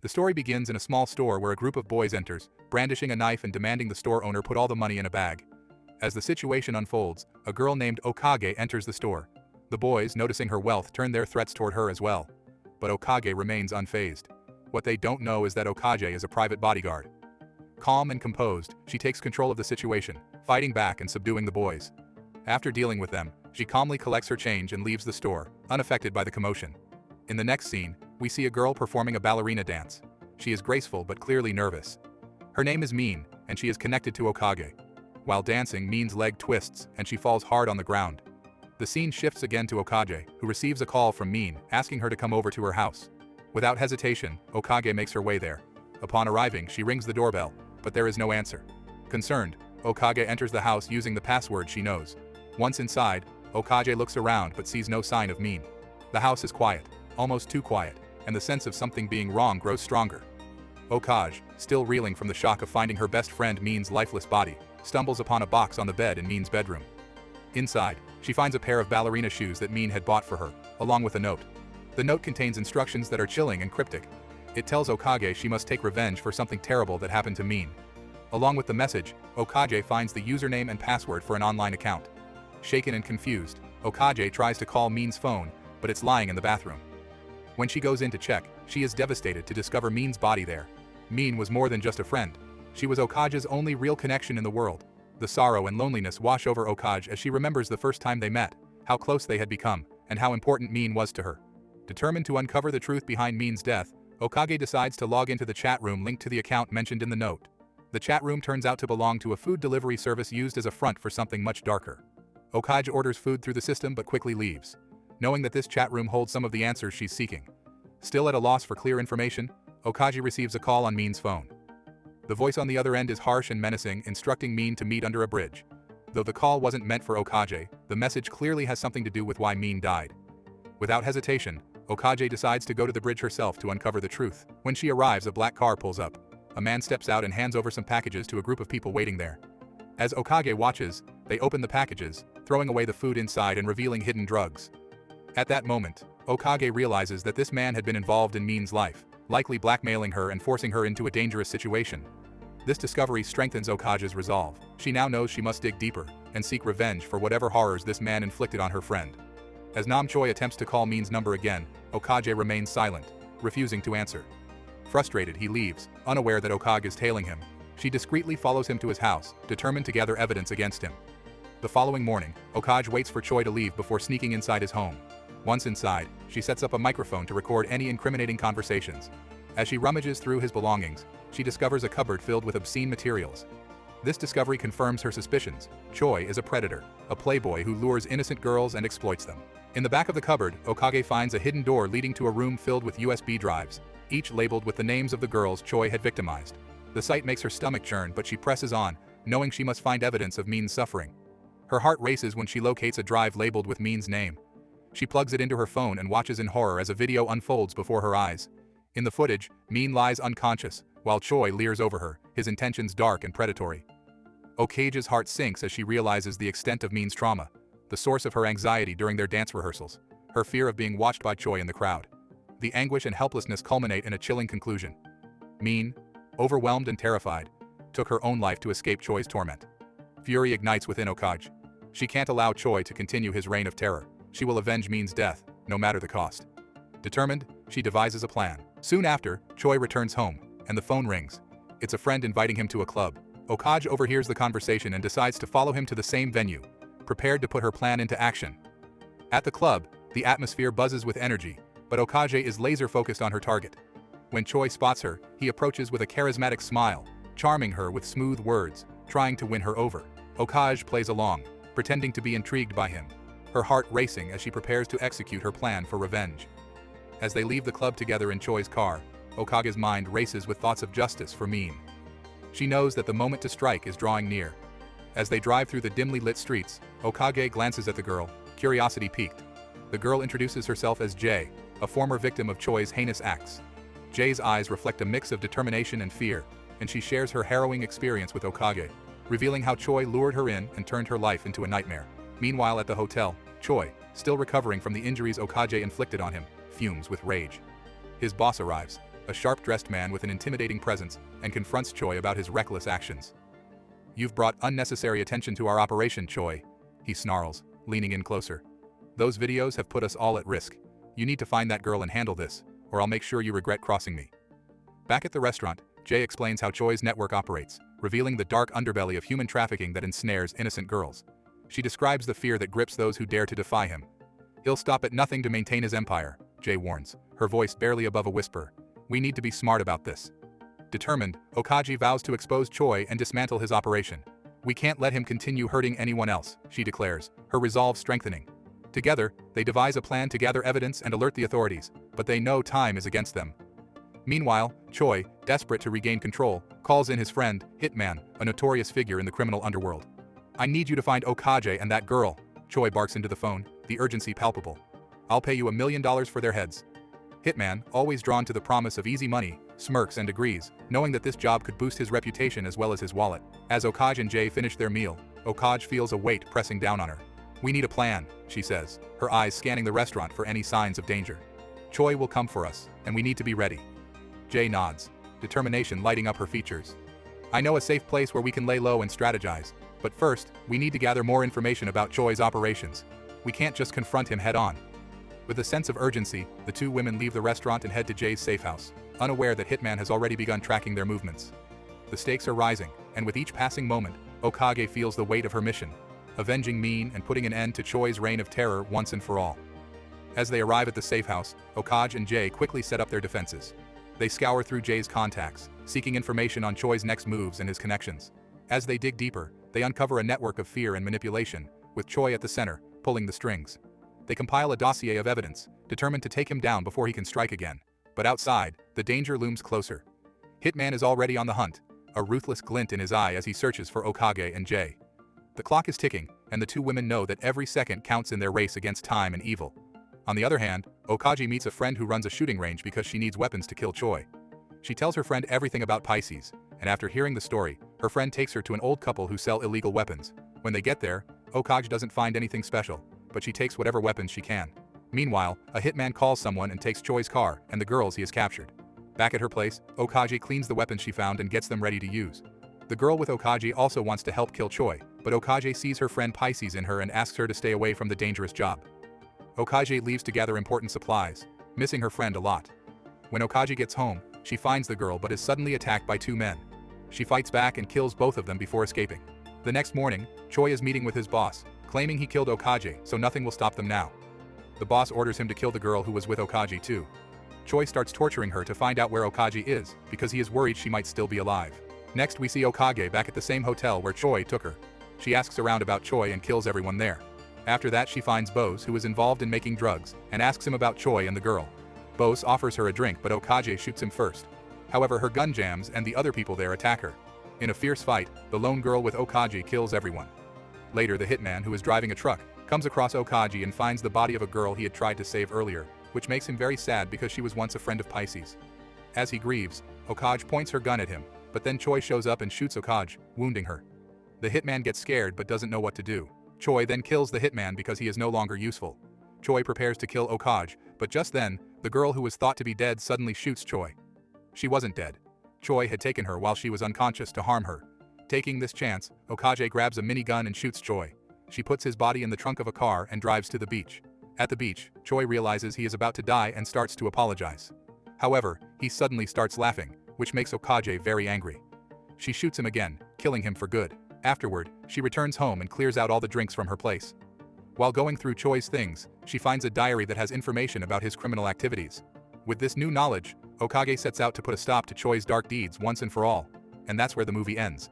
The story begins in a small store where a group of boys enters, brandishing a knife and demanding the store owner put all the money in a bag. As the situation unfolds, a girl named Okage enters the store. The boys, noticing her wealth, turn their threats toward her as well. But Okage remains unfazed. What they don't know is that Okage is a private bodyguard. Calm and composed, she takes control of the situation, fighting back and subduing the boys. After dealing with them, she calmly collects her change and leaves the store, unaffected by the commotion. In the next scene, we see a girl performing a ballerina dance. She is graceful but clearly nervous. Her name is Min, and she is connected to Okage. While dancing, Min's leg twists, and she falls hard on the ground. The scene shifts again to Okage, who receives a call from Min, asking her to come over to her house. Without hesitation, Okage makes her way there. Upon arriving, she rings the doorbell, but there is no answer. Concerned, Okage enters the house using the password she knows. Once inside, Okage looks around but sees no sign of Min. The house is quiet, almost too quiet, and the sense of something being wrong grows stronger. Okage, still reeling from the shock of finding her best friend Min's lifeless body, stumbles upon a box on the bed in Min's bedroom. Inside, she finds a pair of ballerina shoes that Min had bought for her, along with a note. The note contains instructions that are chilling and cryptic. It tells Okage she must take revenge for something terrible that happened to Min. Along with the message, Okage finds the username and password for an online account. Shaken and confused, Okage tries to call Min's phone, but it's lying in the bathroom. When she goes in to check, she is devastated to discover Min's body there. Min was more than just a friend. She was Okage's only real connection in the world. The sorrow and loneliness wash over Okage as she remembers the first time they met, how close they had become, and how important Min was to her. Determined to uncover the truth behind Min's death, Okage decides to log into the chat room linked to the account mentioned in the note. The chat room turns out to belong to a food delivery service used as a front for something much darker. Okage orders food through the system but quickly leaves, knowing that this chat room holds some of the answers she's seeking. Still at a loss for clear information, Okage receives a call on Min's phone. The voice on the other end is harsh and menacing, instructing Min to meet under a bridge. Though the call wasn't meant for Okage, the message clearly has something to do with why Min died. Without hesitation, Okage decides to go to the bridge herself to uncover the truth. When she arrives, a black car pulls up. A man steps out and hands over some packages to a group of people waiting there. As Okage watches, they open the packages, throwing away the food inside and revealing hidden drugs. At that moment, Okage realizes that this man had been involved in Min's life, likely blackmailing her and forcing her into a dangerous situation. This discovery strengthens Okage's resolve. She now knows she must dig deeper and seek revenge for whatever horrors this man inflicted on her friend. As Namchoi attempts to call Min's number again, Okage remains silent, refusing to answer. Frustrated, he leaves, unaware that Okage is tailing him. She discreetly follows him to his house, determined to gather evidence against him. The following morning, Okage waits for Choi to leave before sneaking inside his home. Once inside, she sets up a microphone to record any incriminating conversations. As she rummages through his belongings, she discovers a cupboard filled with obscene materials. This discovery confirms her suspicions. Choi is a predator, a playboy who lures innocent girls and exploits them. In the back of the cupboard, Okage finds a hidden door leading to a room filled with USB drives, each labeled with the names of the girls Choi had victimized. The sight makes her stomach churn, but she presses on, knowing she must find evidence of Min's suffering. Her heart races when she locates a drive labeled with Min's name. She plugs it into her phone and watches in horror as a video unfolds before her eyes. In the footage, Min lies unconscious, while Choi leers over her, his intentions dark and predatory. Okage's heart sinks as she realizes the extent of Min's trauma, the source of her anxiety during their dance rehearsals, her fear of being watched by Choi in the crowd. The anguish and helplessness culminate in a chilling conclusion. Min, overwhelmed and terrified, took her own life to escape Choi's torment. Fury ignites within Okage. She can't allow Choi to continue his reign of terror. She will avenge Min's death, no matter the cost. Determined, she devises a plan. Soon after, Choi returns home, and the phone rings. It's a friend inviting him to a club. Okage overhears the conversation and decides to follow him to the same venue, prepared to put her plan into action. At the club, the atmosphere buzzes with energy, but Okage is laser-focused on her target. When Choi spots her, he approaches with a charismatic smile, charming her with smooth words, trying to win her over. Okage plays along, pretending to be intrigued by him, her heart racing as she prepares to execute her plan for revenge. As they leave the club together in Choi's car, Okage's mind races with thoughts of justice for Min. She knows that the moment to strike is drawing near. As they drive through the dimly lit streets, Okage glances at the girl, curiosity piqued. The girl introduces herself as Jay, a former victim of Choi's heinous acts. Jay's eyes reflect a mix of determination and fear, and she shares her harrowing experience with Okage, revealing how Choi lured her in and turned her life into a nightmare. Meanwhile at the hotel, Choi, still recovering from the injuries Okage inflicted on him, fumes with rage. His boss arrives, a sharp-dressed man with an intimidating presence, and confronts Choi about his reckless actions. "You've brought unnecessary attention to our operation, Choi," he snarls, leaning in closer. "Those videos have put us all at risk. You need to find that girl and handle this, or I'll make sure you regret crossing me." Back at the restaurant, Jay explains how Choi's network operates, revealing the dark underbelly of human trafficking that ensnares innocent girls. She describes the fear that grips those who dare to defy him. "He'll stop at nothing to maintain his empire," Jay warns, her voice barely above a whisper. "We need to be smart about this." Determined, Okaji vows to expose Choi and dismantle his operation. "We can't let him continue hurting anyone else," she declares, her resolve strengthening. Together, they devise a plan to gather evidence and alert the authorities, but they know time is against them. Meanwhile, Choi, desperate to regain control, calls in his friend, Hitman, a notorious figure in the criminal underworld. "I need you to find Okaji and that girl," Choi barks into the phone, the urgency palpable. "I'll pay you $1 million for their heads." Hitman, always drawn to the promise of easy money, smirks and agrees, knowing that this job could boost his reputation as well as his wallet. As Okaji and Jay finish their meal, Okaji feels a weight pressing down on her. "We need a plan," she says, her eyes scanning the restaurant for any signs of danger. "Choi will come for us, and we need to be ready." Jay nods, determination lighting up her features. "I know a safe place where we can lay low and strategize, but first, we need to gather more information about Choi's operations. We can't just confront him head-on." With a sense of urgency, the two women leave the restaurant and head to Jay's safe house, unaware that Hitman has already begun tracking their movements. The stakes are rising, and with each passing moment, Okage feels the weight of her mission, avenging Mean and putting an end to Choi's reign of terror once and for all. As they arrive at the safe house, Okage and Jay quickly set up their defenses. They scour through Jay's contacts, seeking information on Choi's next moves and his connections. As they dig deeper, they uncover a network of fear and manipulation, with Choi at the center, pulling the strings. They compile a dossier of evidence, determined to take him down before he can strike again. But outside, the danger looms closer. Hitman is already on the hunt, a ruthless glint in his eye as he searches for Okage and Jay. The clock is ticking, and the two women know that every second counts in their race against time and evil. On the other hand, Okage meets a friend who runs a shooting range because she needs weapons to kill Choi. She tells her friend everything about Pisces, and after hearing the story, her friend takes her to an old couple who sell illegal weapons. When they get there, Okage doesn't find anything special, but she takes whatever weapons she can. Meanwhile, a hitman calls someone and takes Choi's car and the girls he has captured. Back at her place, Okage cleans the weapons she found and gets them ready to use. The girl with Okage also wants to help kill Choi, but Okage sees her friend Pisces in her and asks her to stay away from the dangerous job. Okage leaves to gather important supplies, missing her friend a lot. When Okage gets home, she finds the girl but is suddenly attacked by two men. She fights back and kills both of them before escaping. The next morning, Choi is meeting with his boss, claiming he killed Okage, so nothing will stop them now. The boss orders him to kill the girl who was with Okage too. Choi starts torturing her to find out where Okage is, because he is worried she might still be alive. Next we see Okage back at the same hotel where Choi took her. She asks around about Choi and kills everyone there. After that she finds Bose, who is involved in making drugs, and asks him about Choi and the girl. Bose offers her a drink but Okage shoots him first. However, her gun jams and the other people there attack her. In a fierce fight, the lone girl with Okage kills everyone. Later, the hitman, who is driving a truck, comes across Okage and finds the body of a girl he had tried to save earlier, which makes him very sad because she was once a friend of Pisces. As he grieves, Okage points her gun at him, but then Choi shows up and shoots Okage, wounding her. The hitman gets scared but doesn't know what to do. Choi then kills the hitman because he is no longer useful. Choi prepares to kill Okage, but just then, the girl who was thought to be dead suddenly shoots Choi. She wasn't dead. Choi had taken her while she was unconscious to harm her. Taking this chance, Okage grabs a minigun and shoots Choi. She puts his body in the trunk of a car and drives to the beach. At the beach, Choi realizes he is about to die and starts to apologize. However, he suddenly starts laughing, which makes Okage very angry. She shoots him again, killing him for good. Afterward, she returns home and clears out all the drinks from her place. While going through Choi's things, she finds a diary that has information about his criminal activities. With this new knowledge, Okage sets out to put a stop to Choi's dark deeds once and for all. And that's where the movie ends.